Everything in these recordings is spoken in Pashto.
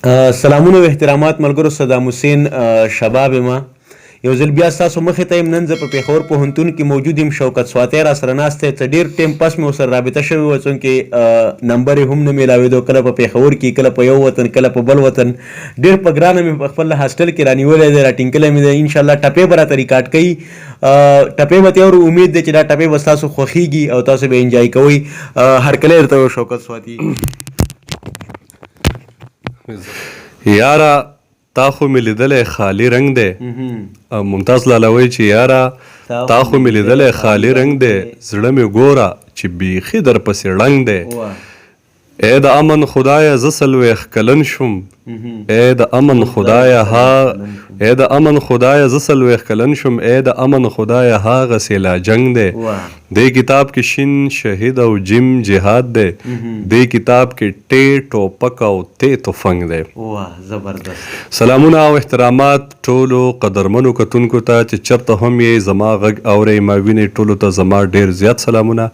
سلامونه او احترامات ملګرو. صدام حسین شباب یم. یو ځل بیا ستاسو مخې ته یم. نن زه په پېښور پوهنتون کې موجود یم. شوکت سواتی راسره ناست دی. څه ډېر ټایم پس مې ورسره رابطه شوې وه، چونکې نمبر یې هم نه میلاوېدو، کله په پېښور کې، کله په یو وطن، کله په بل وطن. ډېر په ګرانه مې په خپل هاسټل کې رانیولی دی، راټینګلی مې دی. انشاءالله ټپې به راته ریکارډ کوي. ټپې به تیور امید دی چې دا ټپې به ستاسو خوښېږي او تاسو به انجوای کوئ. هرکلی درته ویو شوکت سواتی. یاره تا خو مې لیدلی خالي رنګ دی. ممتاز لاله وایي چې یاره تا خو مې لیدلی خالي رنګ دی، زړه مې ګوره چې بیخي در پسې ړنګ دی. ای د امن خدایه زه څلوېښت کلن شوم، ای د امن خدایه ای د امن خدایه زه څلوېښت کلن شوم، ای د امن خدایه هغسې لا جنګ دی. دې کتاب کې شین شهید او جیم جهاد دی، دې کتاب کې ټې ټوپک او تی تفنګ دی. سلامونه او احترامات ټولو قدرمنو کتونکو ته چې چېرته هم یې زما غږ اورئ، ما وینئ، ټولو ته زما ډېر زیات سلامونه.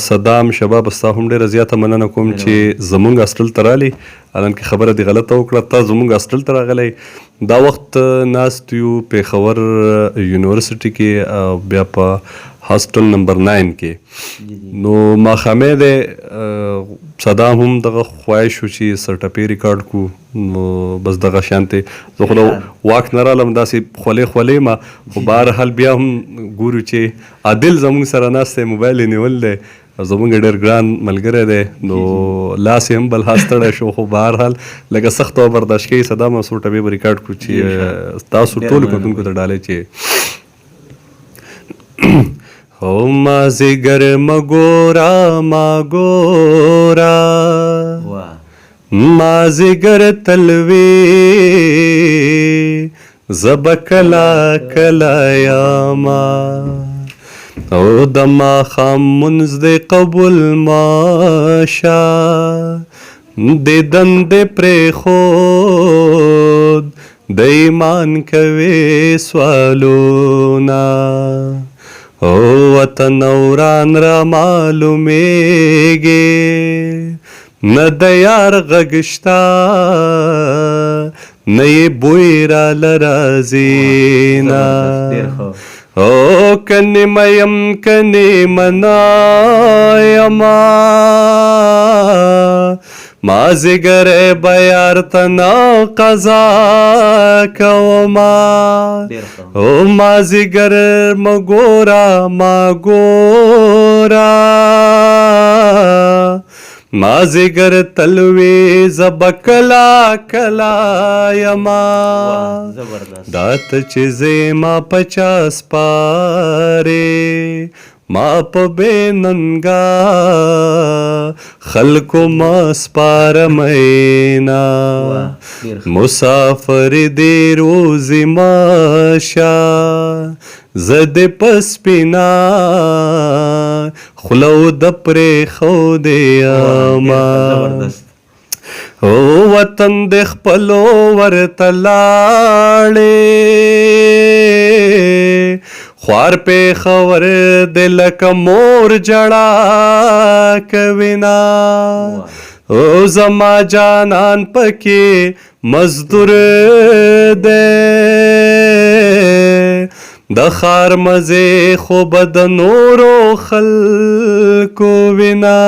صدام شباب ستا هم ډېره زیاته مننه کوم چې زموږ هاسټل ته رالي. حالانکې خبره دې غلطه وکړه، تا زموږ هاسټل ته راغلی. دا وخت ناست یو پېښور یونیورسټي کې، بیا په هاسټل نمبر 9 کې. نو ماښامې دی، صدام هم دغه خواهش و چې سرټپې ریکارډ کړو. نو بس دغه شانتې زه خو واک نه رالم، داسې خولې خولې ما، خو بهرحال بیا هم ګورو چې عادل زموږ سره ناست دی، موبایل یې نیول دی، زموږ ډېر ګران ملګری دی. نو لاس یې هم بل هاس تړی شو، خو بهرحال لږه سخت او برداشت کوي. صدام څو ټپې به ریکارډ کړو چې تاسو ټولو کتونکو ته ډالۍ چې او مازدیګر مګورا مګورا مازدیګر تلوي زب کلا کلا یاما او د ماښام منځ دې قبول ماشه د دندې پرېښود د ایمان کوي سوالونه او وطن وران را معلومیږي نه د یار غږ شته نه یې بوی راله راځي نه او که نیمه یم که نیمه نه یمه مازدیګری به یار ته نه قضا کومه او مازدیګر مه ګوره ما ګوره مازدیګر تلوي زه به کله کله یمه دا ته چې زه ما په چا سپارې ما په بې ننګه خلکو ما سپاره مینا مسافر دې روزي ماشه زه دې په سپینه خوله د پرېښودې یمه او وطن دې خپلو ورته لاړې خوار پېښور دې لکه مور ژړا کوینه او زما جانان پکې مزدور دی د ښار مزې خو به د نورو خلکو وینه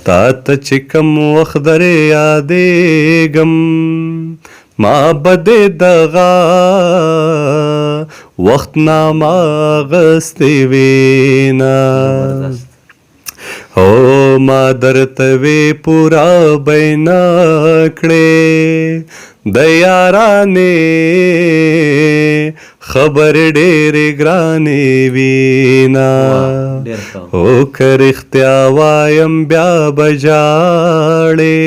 تا ته چې کوم وخت درې یادېږم ما به دې دغه وخت نامه اخیستې وینه او ما درته وې پوره بینا کړې د یارانې خبرې ډېرې ګرانې وینه او که رښتیا وایم بیا به ژاړې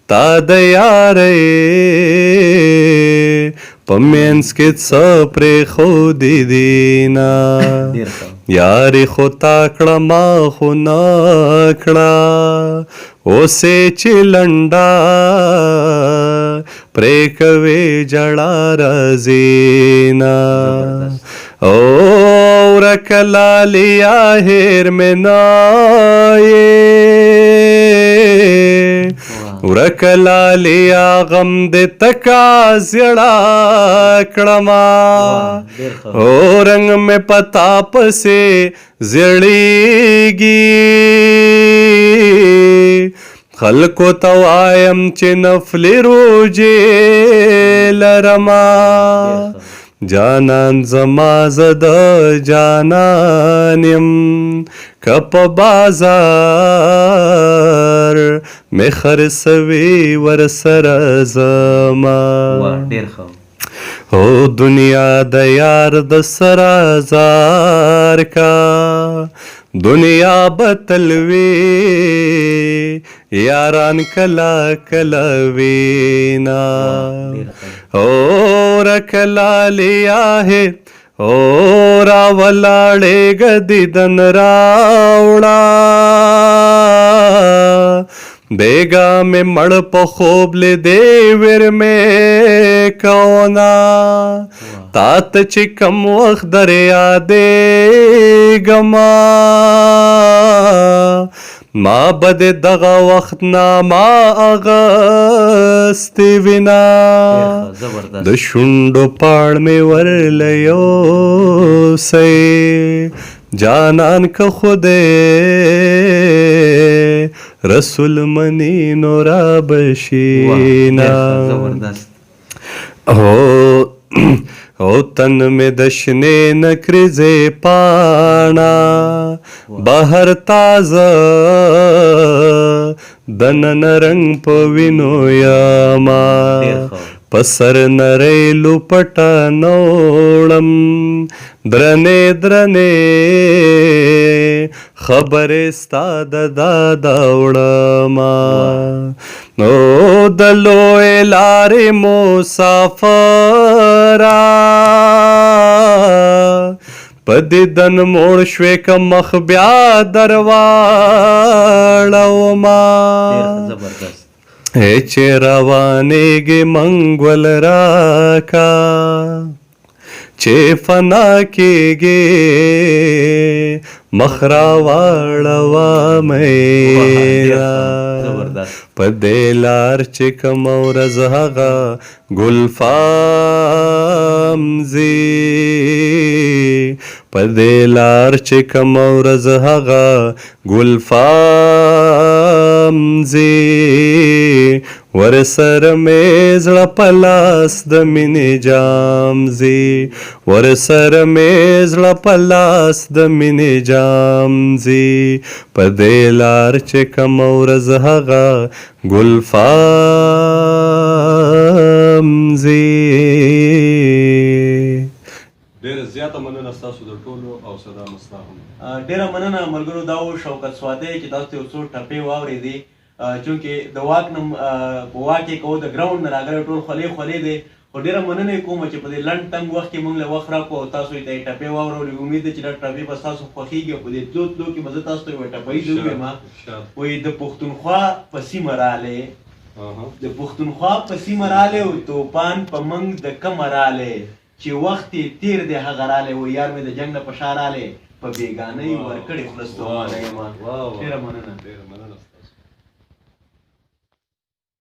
تا د یارۍ په منځ کې څه پرېښودې دینه یارې خو تا کړه ما خو نه کړه اوسې چې لنډه پرې کوې ژړا راځي نه او ورکه لالیا هېر مې نه یې ورک لالیا غم دې تکا زړه کړما او رنگ مې پتا پسې زړیږي خلکو ته وایم چې نفلې روجې لرما جانان زما زه د جانان یم که په بازار مې خرڅوي ورسره زما او دنیا د یار د سره زار کا دنیا بتلوي یاران کلا کلا وینا اور کلا لیا ہے اور ولاړې گدی دن راوړه بیگا میں مڑ په خوب لے دے ور میں کونا تات چې کم وخت در یادې گما ما بد دغه وخت نا ما اغستی وینا د شونډو پاړ مې ورلیو سی جانان که خوده رسول منی نورا بشینا او تن میں دشنے نکرزے پانا بہر تازہ دنن رنگ پوینو یاما پسر نریلو پٹا نوڑم درنے درنے خبر استاد دادا وڑما او دلوئے لارے مسافرا پدی دن موڑ شوے کا مخ بیا درواڑوما اے چه روانیږي منګول راکا چې فنا کېږي مخرا واړوا میرا په دې لار چې کوم ورځ هغه ګلفام زی په دې لار چې کوم ورځ هغه ګلفام زی ورسر مې زړه په لاس د مینې جام زی ورسر مې زړه په لاس د مینې جام زی په دې لار چې کوم ورځ هغه ګلفام زی. ډیره زیاته مننه ستاسو د ټولو او صدا مستاهم. ډیره مننه ملګرو. دا و شوکت سوادی چې تاسو ته یو څو ټپې واورېدې چونکې د واک نه واک یې کوو د ګراونډ نه راغلی ټول خولې خولې دی خو ډیره مننه یې کوم چې په دې لنډ تنګ وخت کې موږ له وخت راکړو او تاسو ته یې ټپې واورولې. امید ده چې دا ټپې به ستاسو خوښېږي او په دې تلو تلو کې به زه تاسو ته یوه ټپهیزه ووایم وایي د پښتونخوا په سیمه رالی د پښتونخوا په سیمه رالی او توپان په موږ د کمه رالی چې وخت یې تېر دی هغه رالی وایي یار مې د جنګ نه په شا رالی په بېګانۍ ورکړې خوله ستومانه یم. ډېره مننه.